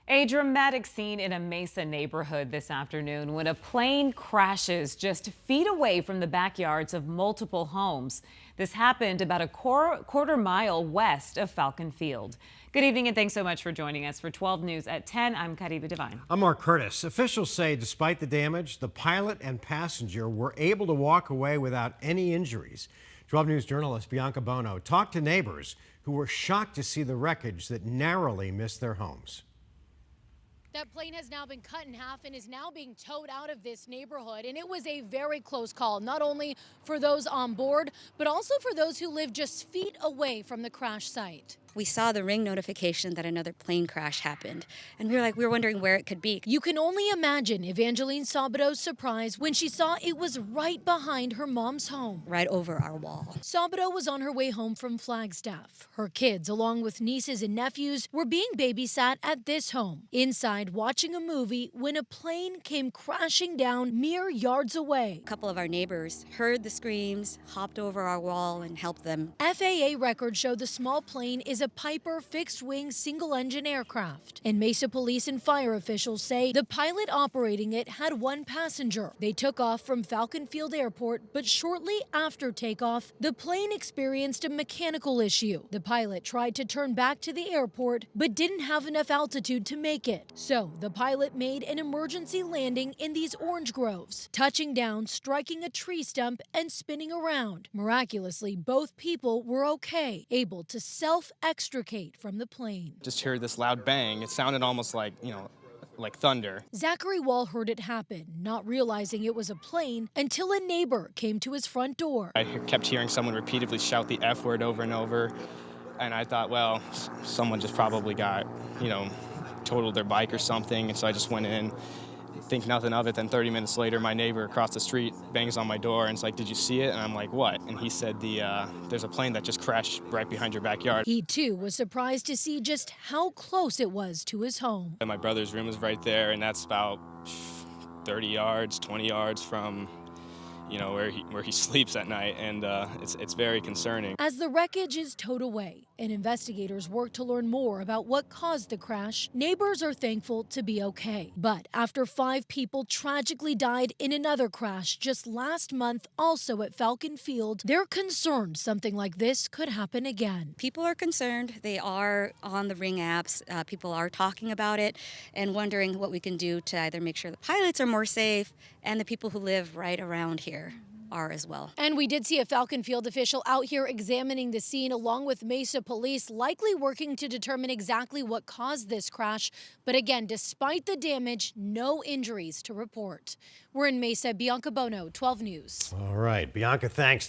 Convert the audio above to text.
A dramatic scene in a Mesa neighborhood this afternoon when a plane crashes just feet away from the backyards of multiple homes. This happened about a quarter mile west of Falcon Field. Good evening and thanks so much for joining us for 12 News at 10. I'm Kariba Devine. I'm Mark Curtis. Officials say despite the damage, the pilot and passenger were able to walk away without any injuries. 12 News journalist Bianca Bono talked to neighbors who were shocked to see the wreckage that narrowly missed their homes. That plane has now been cut in half and is now being towed out of this neighborhood. And it was a very close call, not only for those on board, but also for those who live just feet away from the crash site. We saw the ring notification that another plane crash happened, and we were wondering where it could be. You can only imagine Evangeline Sabado's surprise when she saw it was right behind her mom's home. Right over our wall. Sabado was on her way home from Flagstaff. Her kids, along with nieces and nephews, were being babysat at this home, inside watching a movie when a plane came crashing down mere yards away. A couple of our neighbors heard the screams, hopped over our wall, and helped them. FAA records show the small plane is a Piper fixed-wing single-engine aircraft. And Mesa police and fire officials say the pilot operating it had one passenger. They took off from Falcon Field Airport, but shortly after takeoff, the plane experienced a mechanical issue. The pilot tried to turn back to the airport, but didn't have enough altitude to make it. So the pilot made an emergency landing in these orange groves, touching down, striking a tree stump, and spinning around. Miraculously, both people were okay, able to self-extricate from the plane. Just heard this loud bang. It sounded almost like, like thunder. Zachary Wall heard it happen, not realizing it was a plane until a neighbor came to his front door. I kept hearing someone repeatedly shout the F word over and over, and I thought, well, someone just probably got, totaled their bike or something, and so I just went in, think nothing of it. Then 30 minutes later, my neighbor across the street bangs on my door and it's like, "Did you see it?" And I'm like, "What?" And he said, there's a plane that just crashed right behind your backyard. He too was surprised to see just how close it was to his home. And my brother's room is right there, and that's about 30 yards, 20 yards from where he sleeps at night, and it's very concerning. As the wreckage is towed away and investigators work to learn more about what caused the crash, neighbors are thankful to be okay. But after 5 people tragically died in another crash just last month, also at Falcon Field, they're concerned something like this could happen again. People are concerned. They are on the Ring apps. People are talking about it and wondering what we can do to either make sure the pilots are more safe and the people who live right around here are as well. And we did see a Falcon Field official out here examining the scene along with Mesa police, likely working to determine exactly what caused this crash. But again, despite the damage, no injuries to report. We're in Mesa. Bianca Bono, 12 News. All right, Bianca, thanks.